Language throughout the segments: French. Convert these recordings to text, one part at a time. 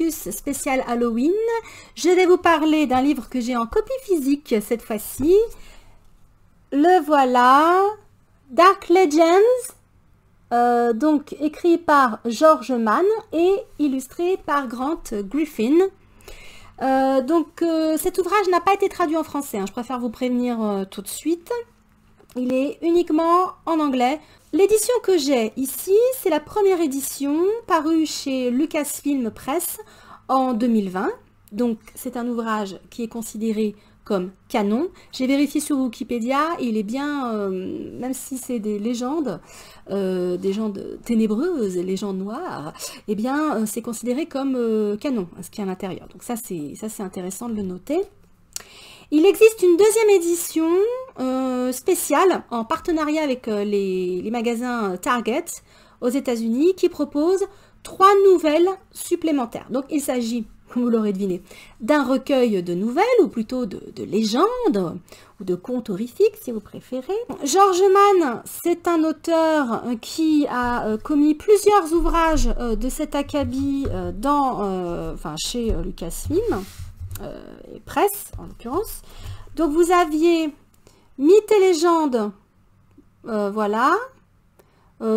focus spécial Halloween. Je vais vous parler d'un livre que j'ai en copie physique cette fois-ci. Le voilà, Dark Legends, donc écrit par George Mann et illustré par Grant Griffin. Cet ouvrage n'a pas été traduit en français, hein, je préfère vous prévenir tout de suite. Il est uniquement en anglais. L'édition que j'ai ici, c'est la première édition parue chez Lucasfilm Press en 2020. Donc c'est un ouvrage qui est considéré comme canon. J'ai vérifié sur Wikipédia, il est bien, même si c'est des légendes ténébreuses, légendes noires, eh bien c'est considéré comme canon, ce qui est à l'intérieur. Donc ça c'est intéressant de le noter. Il existe une deuxième édition spéciale en partenariat avec les magasins Target aux États-Unis qui propose 3 nouvelles supplémentaires. Donc il s'agit, comme vous l'aurez deviné, d'un recueil de nouvelles ou plutôt de légendes ou de contes horrifiques si vous préférez. George Mann, c'est un auteur qui a commis plusieurs ouvrages de cet acabit chez Lucasfilm. Et Presse en l'occurrence. Donc vous aviez Mythes et légendes, voilà,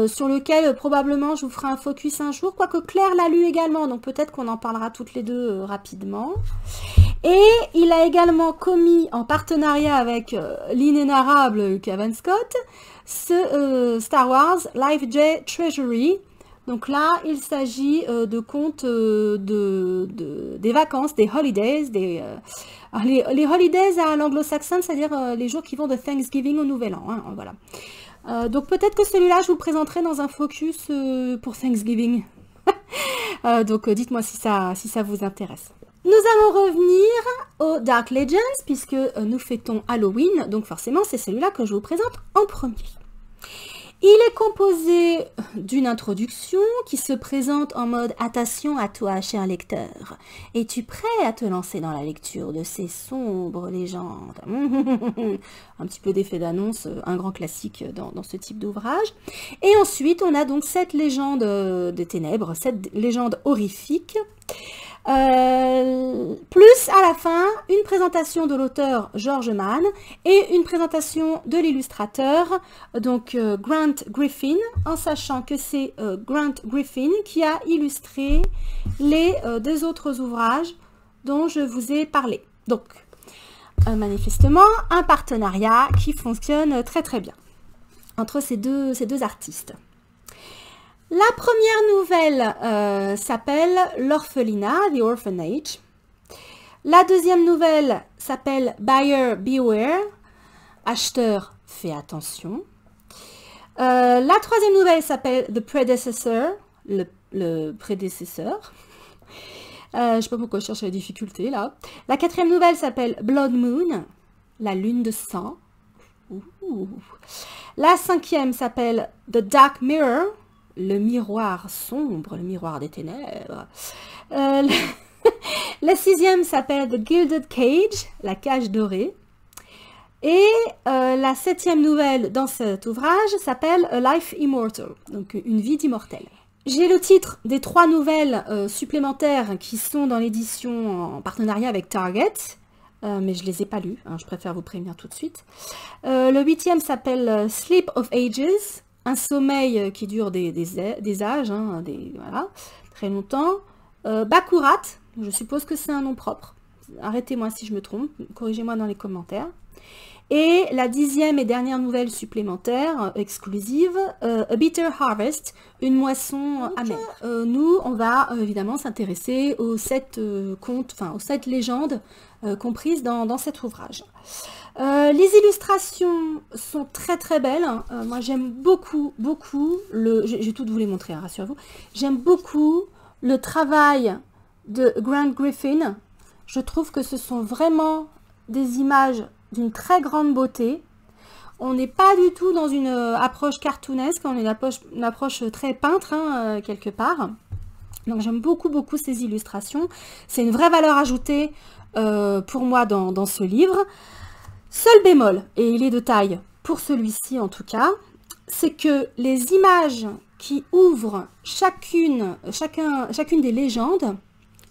sur lequel probablement je vous ferai un focus un jour, quoique Claire l'a lu également, donc peut-être qu'on en parlera toutes les deux rapidement. Et il a également commis en partenariat avec l'inénarrable Cavan Scott ce Star Wars Life J Treasury. Donc là, il s'agit de contes des vacances, des holidays. Les holidays à l'anglo-saxonne, c'est-à-dire les jours qui vont de Thanksgiving au Nouvel An. Hein, voilà. Donc peut-être que celui-là, je vous le présenterai dans un focus pour Thanksgiving. Donc dites-moi si ça vous intéresse. Nous allons revenir au Dark Legends, puisque nous fêtons Halloween. Donc forcément, c'est celui-là que je vous présente en premier. Il est composé d'une introduction qui se présente en mode « Attention à toi, cher lecteur. Es-tu prêt à te lancer dans la lecture de ces sombres légendes ?» Un petit peu d'effet d'annonce, un grand classique dans ce type d'ouvrage. Et ensuite, on a donc cette légende des ténèbres, cette légende horrifique. Plus à la fin une présentation de l'auteur George Mann et une présentation de l'illustrateur donc Grant Griffin, en sachant que c'est Grant Griffin qui a illustré les 2 autres ouvrages dont je vous ai parlé. Donc manifestement un partenariat qui fonctionne très très bien entre ces deux artistes. La première nouvelle s'appelle L'Orphelinat, The Orphanage. La deuxième nouvelle s'appelle Buyer Beware, acheteur fais attention. La troisième nouvelle s'appelle The Predecessor, le prédécesseur. Je ne sais pas pourquoi je cherche la difficulté là. La quatrième nouvelle s'appelle Blood Moon, la lune de sang. La cinquième s'appelle The Dark Mirror, le miroir sombre, le miroir des ténèbres. La sixième s'appelle The Gilded Cage, la cage dorée. Et la 7e nouvelle dans cet ouvrage s'appelle A Life Immortal, donc une vie d'immortel. J'ai le titre des 3 nouvelles supplémentaires qui sont dans l'édition en partenariat avec Target, mais je ne les ai pas lues, hein, je préfère vous prévenir tout de suite. Le 8e s'appelle Sleep of Ages, un sommeil qui dure des âges, hein, voilà, très longtemps. Bakurat, je suppose que c'est un nom propre. Arrêtez-moi si je me trompe, corrigez-moi dans les commentaires. Et la 10e et dernière nouvelle supplémentaire, exclusive, A Bitter Harvest, une moisson amère. Nous, on va évidemment s'intéresser aux 7 contes, enfin aux 7 légendes comprises dans cet ouvrage. Les illustrations sont très très belles. Moi j'aime beaucoup, je vais toutes vous les montrer, hein, rassurez-vous. J'aime beaucoup le travail de Grant Griffin. Je trouve que ce sont vraiment des images d'une très grande beauté. On n'est pas du tout dans une approche cartoonesque, on est une approche très peintre, hein, quelque part. Donc j'aime beaucoup ces illustrations. C'est une vraie valeur ajoutée pour moi dans ce livre. Seul bémol, et il est de taille pour celui-ci en tout cas, c'est que les images qui ouvrent chacune des légendes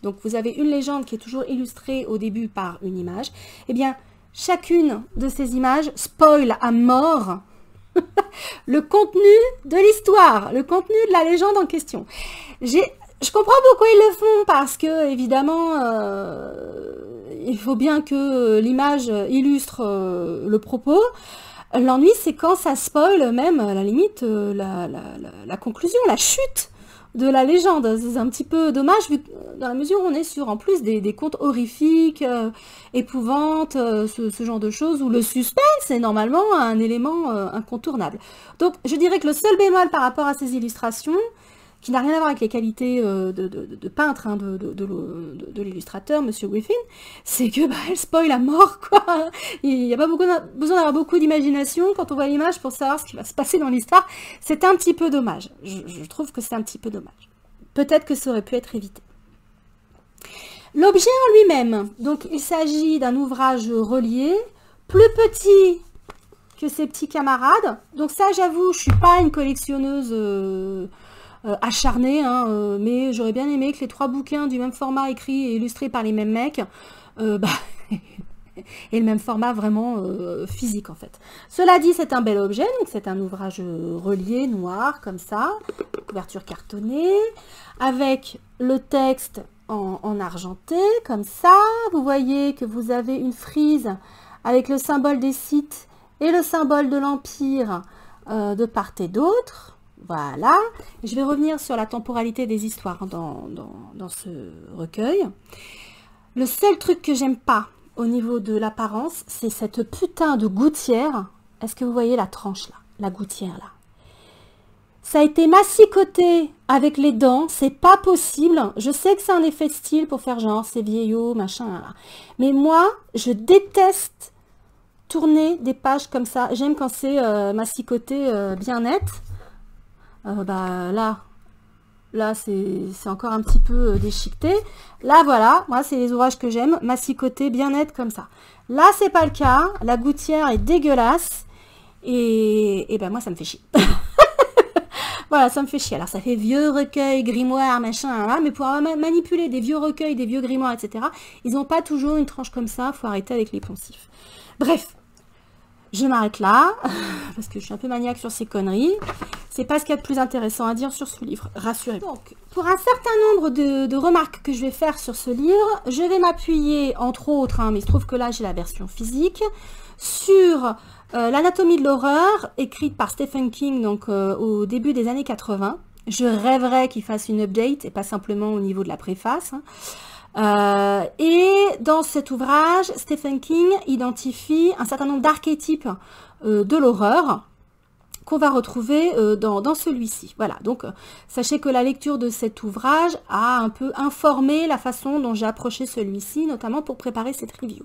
Donc vous avez une légende qui est toujours illustrée au début par une image. Eh bien, chacune de ces images spoil à mort le contenu de l'histoire, le contenu de la légende en question. Je comprends pourquoi ils le font, parce que, évidemment, il faut bien que l'image illustre le propos. L'ennui, c'est quand ça spoil même, à la limite, la conclusion, la chute de la légende. C'est un petit peu dommage, vu que, dans la mesure où on est sur, en plus, des contes horrifiques, épouvantes, ce genre de choses, où le suspense est normalement un élément incontournable. Donc, je dirais que le seul bémol par rapport à ces illustrations, qui n'a rien à voir avec les qualités de peintre hein, de l'illustrateur, Monsieur Griffin, c'est que elle spoil à mort, quoi. Il n'y a pas besoin d'avoir beaucoup d'imagination quand on voit l'image pour savoir ce qui va se passer dans l'histoire. C'est un petit peu dommage. Je trouve que c'est un petit peu dommage. Peut-être que ça aurait pu être évité. L'objet en lui-même, donc il s'agit d'un ouvrage relié, plus petit que ses petits camarades. Donc ça, j'avoue, je suis pas une collectionneuse acharnée, hein, mais j'aurais bien aimé que les 3 bouquins du même format écrits et illustrés par les mêmes mecs, et le même format vraiment physique en fait. Cela dit, c'est un bel objet, donc c'est un ouvrage relié, noir, comme ça, couverture cartonnée, avec le texte en argenté, comme ça. Vous voyez que vous avez une frise avec le symbole des Sith et le symbole de l'Empire de part et d'autre. Voilà. Je vais revenir sur la temporalité des histoires dans ce recueil. Le seul truc que j'aime pas au niveau de l'apparence, c'est cette putain de gouttière. Est-ce que vous voyez la tranche là? La gouttière là. Ça a été massicoté avec les dents, c'est pas possible. Je sais que c'est un effet de style pour faire genre, c'est vieillot, machin. Là. Mais moi, je déteste tourner des pages comme ça. J'aime quand c'est massicoté bien net. Là c'est encore un petit peu déchiqueté. Là, voilà, moi, c'est les ouvrages que j'aime, massicotés, bien net comme ça. Là, c'est pas le cas. La gouttière est dégueulasse. Et ben, moi, ça me fait chier. Voilà, ça me fait chier. Alors, ça fait vieux recueil, grimoire, machin, là, mais pour manipuler des vieux recueils, des vieux grimoires, etc., ils n'ont pas toujours une tranche comme ça. Faut arrêter avec les poncifs. Bref, je m'arrête là, parce que je suis un peu maniaque sur ces conneries. C'est pas ce qu'il y a de plus intéressant à dire sur ce livre, rassurez-vous. Donc, pour un certain nombre de remarques que je vais faire sur ce livre, je vais m'appuyer, entre autres, hein, mais il se trouve que là, j'ai la version physique, sur l'anatomie de l'horreur, écrite par Stephen King, donc au début des années 80. Je rêverais qu'il fasse une update, et pas simplement au niveau de la préface. Hein. Et dans cet ouvrage, Stephen King identifie un certain nombre d'archétypes de l'horreur qu'on va retrouver dans celui-ci. Voilà, donc sachez que la lecture de cet ouvrage a un peu informé la façon dont j'ai approché celui-ci, notamment pour préparer cette review.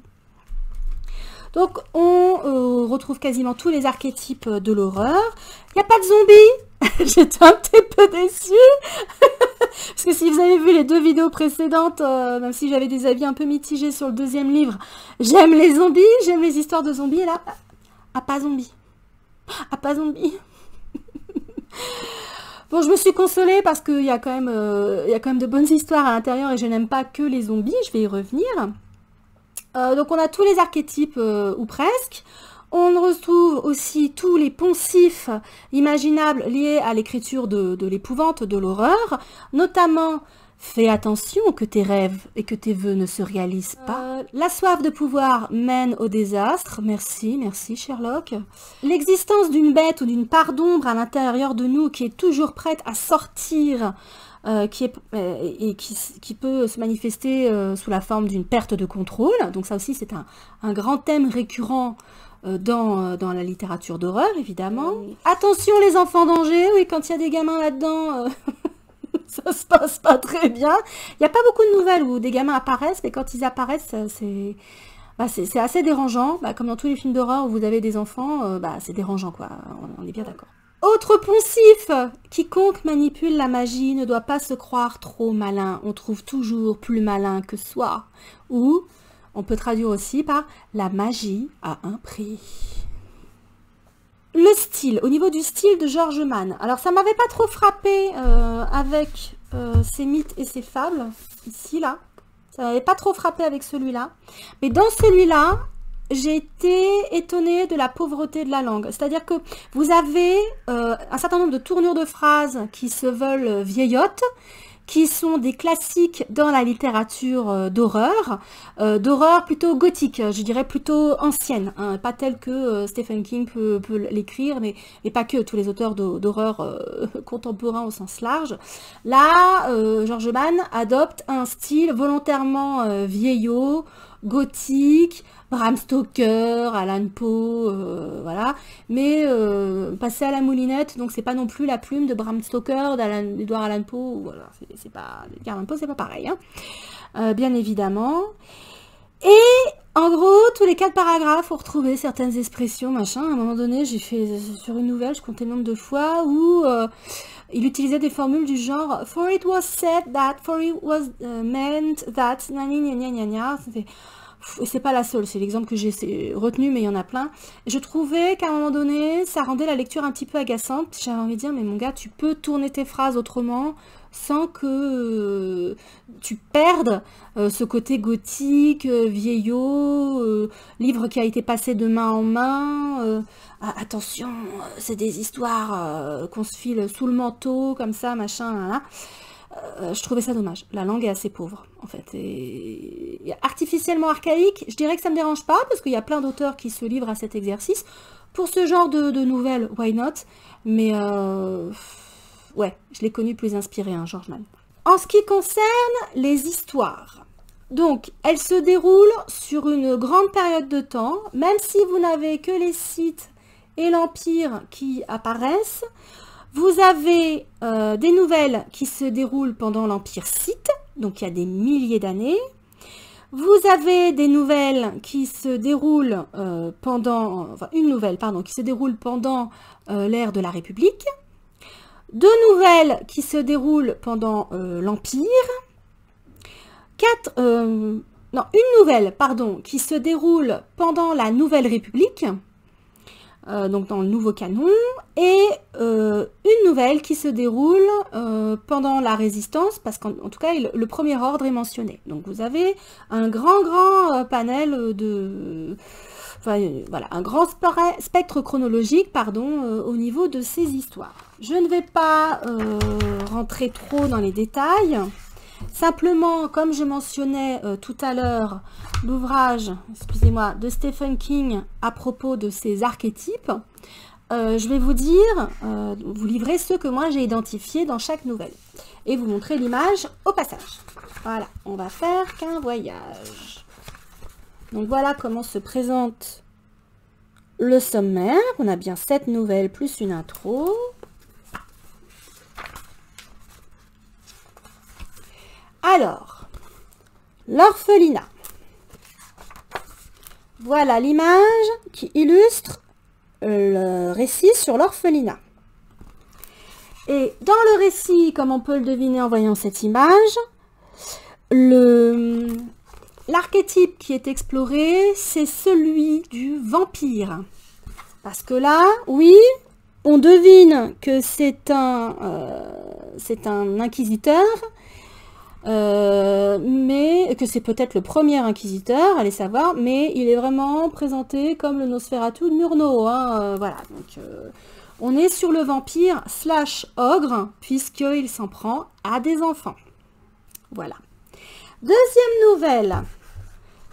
Donc on retrouve quasiment tous les archétypes de l'horreur. Il n'y a pas de zombies. J'étais un petit peu déçue. Parce que si vous avez vu les 2 vidéos précédentes, même si j'avais des avis un peu mitigés sur le 2e livre, j'aime les zombies, j'aime les histoires de zombies, et là, pas zombie. Pas zombie. Bon, je me suis consolée parce qu'il y a quand même de bonnes histoires à l'intérieur et je n'aime pas que les zombies, je vais y revenir. Donc on a tous les archétypes, ou presque. On retrouve aussi tous les poncifs imaginables liés à l'écriture de l'épouvante, de l'horreur, notamment « Fais attention que tes rêves et que tes vœux ne se réalisent pas ». La soif de pouvoir mène au désastre. Merci, merci Sherlock. L'existence d'une bête ou d'une part d'ombre à l'intérieur de nous qui est toujours prête à sortir, qui peut se manifester sous la forme d'une perte de contrôle. Donc ça aussi, c'est un grand thème récurrent dans la littérature d'horreur, évidemment. Attention les enfants d'Angers, oui, quand il y a des gamins là-dedans, ça se passe pas très bien. Il n'y a pas beaucoup de nouvelles où des gamins apparaissent, mais quand ils apparaissent, c'est assez dérangeant. Comme dans tous les films d'horreur où vous avez des enfants, c'est dérangeant, quoi. On est bien d'accord. Autre poncif, quiconque manipule la magie ne doit pas se croire trop malin. On trouve toujours plus malin que soi. Ou on peut traduire aussi par la magie a un prix. Le style, au niveau du style de George Mann. Alors ça m'avait pas trop frappé avec ses mythes et ses fables, ici, là. Ça m'avait pas trop frappé avec celui-là. Mais dans celui-là, j'ai été étonnée de la pauvreté de la langue. C'est-à-dire que vous avez un certain nombre de tournures de phrases qui se veulent vieillottes, qui sont des classiques dans la littérature d'horreur plutôt gothique, je dirais plutôt ancienne, hein, pas telle que Stephen King peut l'écrire, mais pas que, tous les auteurs d'horreur contemporains au sens large. Là, George Mann adopte un style volontairement vieillot, gothique, Bram Stoker, Alan Poe, voilà, mais passé à la moulinette, donc c'est pas non plus la plume de Bram Stoker, d'Edgar Allan Poe, voilà, c'est pas, Edgar Allan Poe, c'est pas pareil, hein, bien évidemment. Et en gros, tous les 4 paragraphes, vous retrouvez certaines expressions, machin. À un moment donné, j'ai fait sur une nouvelle, je comptais le nombre de fois où il utilisait des formules du genre "For it was said that", "For it was meant that", nani gna gna gna. C'est pas la seule, c'est l'exemple que j'ai retenu, mais il y en a plein. Je trouvais qu'à un moment donné, ça rendait la lecture un petit peu agaçante. J'avais envie de dire, mais mon gars, tu peux tourner tes phrases autrement sans que tu perdes ce côté gothique, vieillot, livre qui a été passé de main en main. Attention, c'est des histoires qu'on se file sous le manteau, comme ça, machin, là, là. Je trouvais ça dommage. La langue est assez pauvre, en fait. Et artificiellement archaïque, je dirais que ça me dérange pas, parce qu'il y a plein d'auteurs qui se livrent à cet exercice. Pour ce genre de nouvelles, why not? Mais ouais, je l'ai connu plus inspiré, hein, George Mann. En ce qui concerne les histoires, donc elles se déroulent sur une grande période de temps, même si vous n'avez que les Sith et l'Empire qui apparaissent. Vous avez des nouvelles qui se déroulent pendant l'Empire Sith, donc il y a des milliers d'années. Vous avez des nouvelles qui se déroulent une nouvelle, pardon, qui se déroule pendant l'ère de la République. 2 nouvelles qui se déroulent pendant l'Empire. Une nouvelle, pardon, qui se déroule pendant la Nouvelle République. Donc dans le nouveau canon, et une nouvelle qui se déroule pendant la Résistance, parce qu'en tout cas le premier ordre est mentionné. Donc vous avez un grand panel de... voilà, un grand spectre chronologique, pardon, au niveau de ces histoires. Je ne vais pas rentrer trop dans les détails. Simplement, comme je mentionnais tout à l'heure, l'ouvrage, excusez-moi, de Stephen King à propos de ces archétypes, je vais vous dire, vous livrer ceux que moi j'ai identifiés dans chaque nouvelle. Et vous montrer l'image au passage. Voilà, on va faire qu'un voyage. Donc voilà comment se présente le sommaire. On a bien 7 nouvelles plus une intro. Alors, l'orphelinat. Voilà l'image qui illustre le récit sur l'orphelinat. Et dans le récit, comme on peut le deviner en voyant cette image, l'archétype qui est exploré, c'est celui du vampire. Parce que là, oui, on devine que c'est un inquisiteur, mais que c'est peut-être le premier inquisiteur, allez savoir, mais il est vraiment présenté comme le Nosferatu de Murnau, hein, voilà, donc on est sur le vampire / ogre, puisqu'il s'en prend à des enfants. Voilà. Deuxième nouvelle,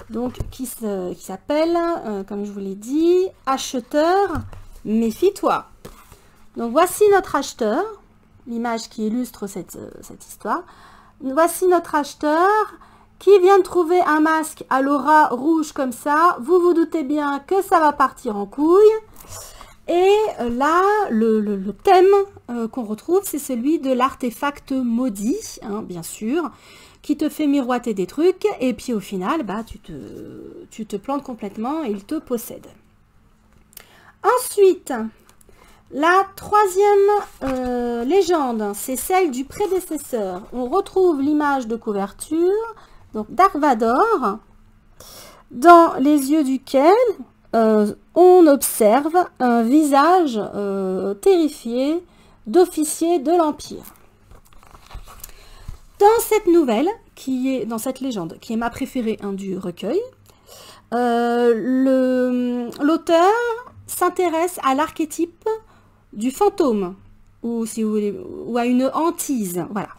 donc qui s'appelle, comme je vous l'ai dit, Acheteur, méfie-toi. Donc voici notre acheteur, l'image qui illustre cette histoire. Voici notre acheteur qui vient de trouver un masque à l'aura rouge comme ça. Vous vous doutez bien que ça va partir en couille. Et là, le thème qu'on retrouve, c'est celui de l'artefact maudit, hein, bien sûr, qui te fait miroiter des trucs. Et puis au final, bah, tu te plantes complètement et il te possède. Ensuite... la troisième légende, c'est celle du prédécesseur. On retrouve l'image de couverture, donc Dark Vador, dans les yeux duquel on observe un visage terrifié d'officier de l'Empire. Dans cette nouvelle, dans cette légende, qui est ma préférée du recueil, l'auteur s'intéresse à l'archétype du fantôme, ou si vous voulez, ou à une hantise, voilà.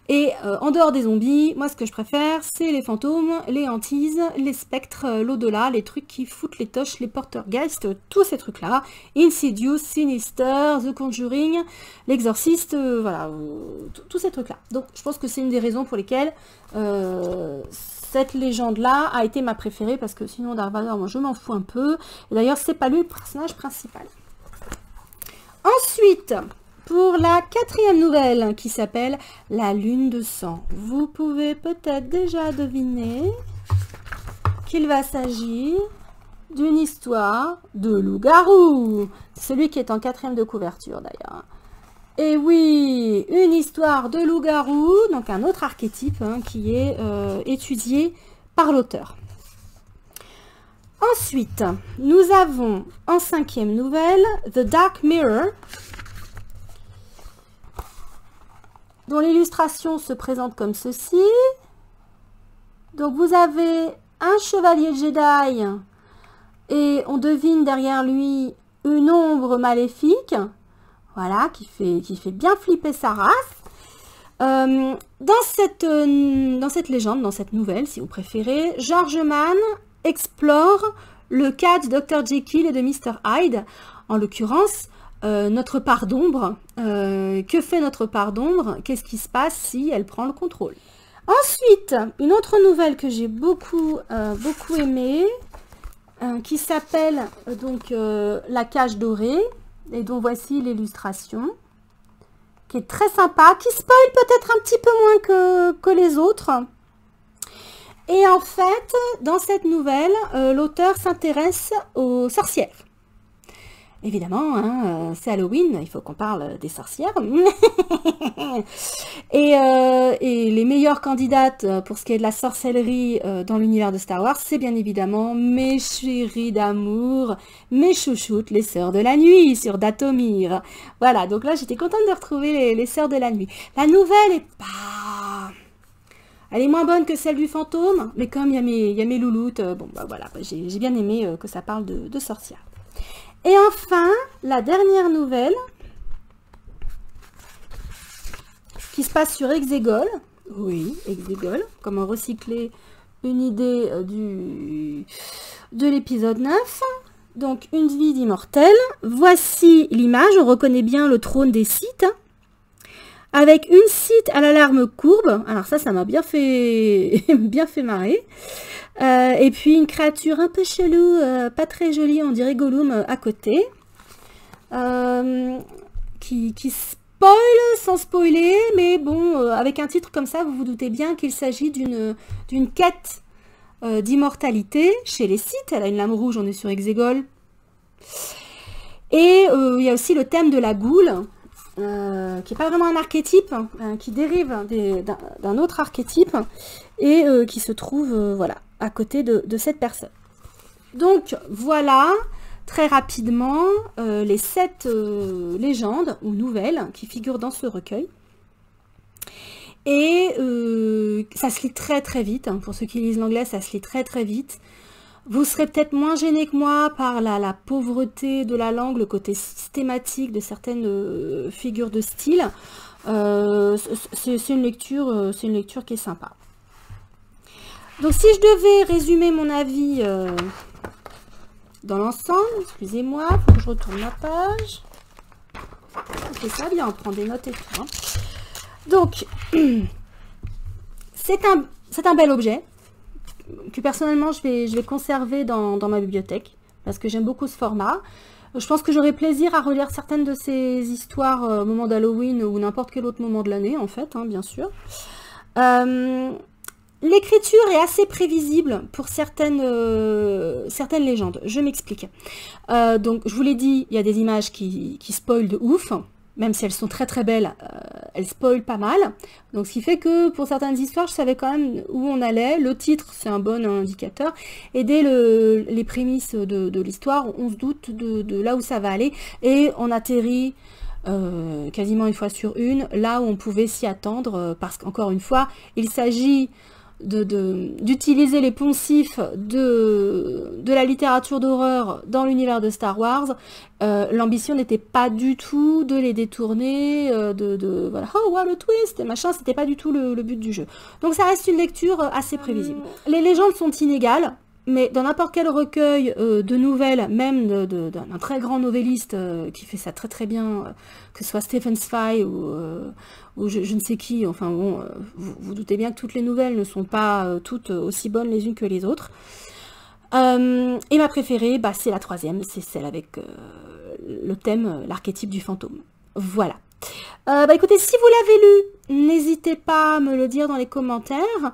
Et en dehors des zombies, moi ce que je préfère, c'est les fantômes, les hantises, les spectres, l'au-delà, les trucs qui foutent les toches, les poltergeists, tous ces trucs-là. Insidious, Sinister, The Conjuring, l'Exorciste, voilà, tous ces trucs-là. Donc je pense que c'est une des raisons pour lesquelles cette légende-là a été ma préférée, parce que sinon Dark Vador, moi je m'en fous un peu. Et d'ailleurs, c'est pas lui le personnage principal. Ensuite, pour la 4e nouvelle qui s'appelle La Lune de sang, vous pouvez peut-être déjà deviner qu'il va s'agir d'une histoire de loup-garou. Celui qui est en 4e de couverture d'ailleurs. Et oui, une histoire de loup-garou, donc un autre archétype qui est étudié par l'auteur. Ensuite, nous avons en 5e nouvelle The Dark Mirror, dont l'illustration se présente comme ceci. Donc vous avez un chevalier Jedi et on devine derrière lui une ombre maléfique, voilà, qui fait bien flipper sa race. Dans cette légende, dans cette nouvelle, si vous préférez, George Mann explore le cas de Dr. Jekyll et de Mr. Hyde, en l'occurrence, notre part d'ombre. Que fait notre part d'ombre? Qu'est-ce qui se passe si elle prend le contrôle? Ensuite, une autre nouvelle que j'ai beaucoup aimée, qui s'appelle donc La Cage dorée, et dont voici l'illustration, qui est très sympa, qui spoil peut-être un petit peu moins que les autres. Et en fait, dans cette nouvelle, l'auteur s'intéresse aux sorcières. Évidemment, c'est Halloween, il faut qu'on parle des sorcières. Et les meilleures candidates pour ce qui est de la sorcellerie dans l'univers de Star Wars, c'est bien évidemment mes chéris d'amour, mes chouchoutes, les sœurs de la nuit sur Dathomir. Voilà, donc là j'étais contente de retrouver les sœurs de la nuit. La nouvelle est pas... Elle est moins bonne que celle du fantôme, mais comme il y a mes louloutes, bon bah voilà, j'ai bien aimé que ça parle de sorcières. Et enfin, la dernière nouvelle, qui se passe sur Exegol. Oui, Exegol, comment recycler une idée de l'épisode 9. Donc, une vie d'immortel. Voici l'image, on reconnaît bien le trône des Sith, avec une Sith à la larme courbe. Alors ça m'a bien fait marrer. Et puis une créature un peu chelou, pas très jolie, on dirait Gollum à côté, qui spoil sans spoiler, mais bon, avec un titre comme ça, vous vous doutez bien qu'il s'agit d'une quête d'immortalité chez les Sith. Elle a une lame rouge, on est sur Exegol. Et il y a aussi le thème de la goule, qui n'est pas vraiment un archétype, qui dérive d'un autre archétype, et qui se trouve voilà, à côté de cette personne. Donc voilà, très rapidement, les 7 légendes ou nouvelles qui figurent dans ce recueil. Et ça se lit très très vite, pour ceux qui lisent l'anglais, ça se lit très très vite. Vous serez peut-être moins gêné que moi par la pauvreté de la langue, le côté systématique de certaines figures de style. C'est une lecture qui est sympa. Donc si je devais résumer mon avis dans l'ensemble, excusez-moi, il faut que je retourne la page. On fait ça bien, on prend des notes et tout. Hein. Donc, c'est un bel objet que personnellement je vais conserver dans ma bibliothèque parce que j'aime beaucoup ce format. Je pense que j'aurai plaisir à relire certaines de ces histoires au moment d'Halloween ou n'importe quel autre moment de l'année en fait, hein, bien sûr. L'écriture est assez prévisible pour certaines légendes. Je m'explique. Donc, je vous l'ai dit, il y a des images qui spoilent de ouf. Même si elles sont très très belles, elles spoilent pas mal. Donc, ce qui fait que pour certaines histoires, je savais quand même où on allait. Le titre, c'est un bon indicateur. Et dès les prémices de l'histoire, on se doute de là où ça va aller. Et on atterrit quasiment une fois sur une, là où on pouvait s'y attendre, parce qu'encore une fois, il s'agit d'utiliser les poncifs de la littérature d'horreur dans l'univers de Star Wars. L'ambition n'était pas du tout de les détourner, voilà, oh what a twist et machin, c'était pas du tout le but du jeu. Donc ça reste une lecture assez prévisible. Les légendes sont inégales, mais dans n'importe quel recueil de nouvelles, même d'un très grand novelliste qui fait ça très très bien, que ce soit Stephen Zweig ou je ne sais qui, enfin bon, vous doutez bien que toutes les nouvelles ne sont pas toutes aussi bonnes les unes que les autres. Et ma préférée, bah, c'est la troisième, c'est celle avec le thème, l'archétype du fantôme. Voilà. Bah écoutez, si vous l'avez lu, n'hésitez pas à me le dire dans les commentaires.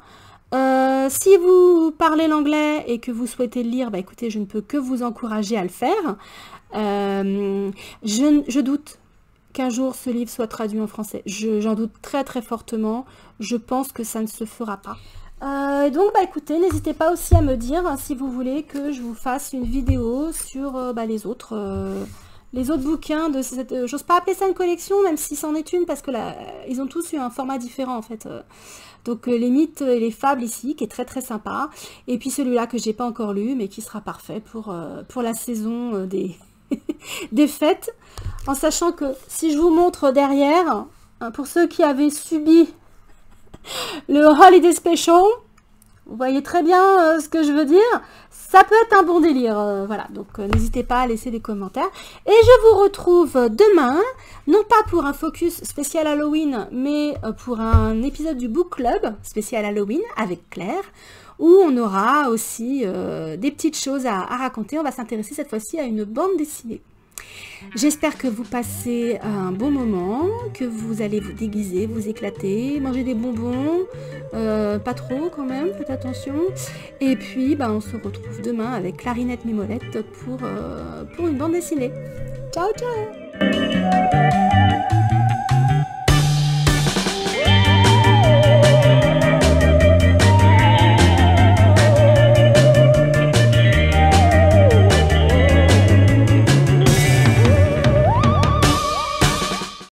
Si vous parlez l'anglais et que vous souhaitez le lire, bah écoutez, je ne peux que vous encourager à le faire. Je doute qu'un jour ce livre soit traduit en français. J'en doute très très fortement. Je pense que ça ne se fera pas. Donc bah écoutez, n'hésitez pas aussi à me dire si vous voulez que je vous fasse une vidéo sur les autres bouquins de cette... J'ose pas appeler ça une collection, même si c'en est une, parce que là, ils ont tous eu un format différent en fait. Donc les mythes et les fables ici, qui est très très sympa. Et puis celui-là que j'ai pas encore lu, mais qui sera parfait pour la saison des, des fêtes. En sachant que si je vous montre derrière, hein, pour ceux qui avaient subi le Holiday Special, vous voyez très bien ce que je veux dire. Ça peut être un bon délire, voilà, donc n'hésitez pas à laisser des commentaires. Et je vous retrouve demain, non pas pour un focus spécial Halloween, mais pour un épisode du Book Club spécial Halloween avec Claire, où on aura aussi des petites choses à raconter. On va s'intéresser cette fois-ci à une bande dessinée. J'espère que vous passez un bon moment, que vous allez vous déguiser, vous éclater, manger des bonbons, pas trop quand même, faites attention. Et puis on se retrouve demain avec Clarinette Mimolette pour une bande dessinée. Ciao ciao.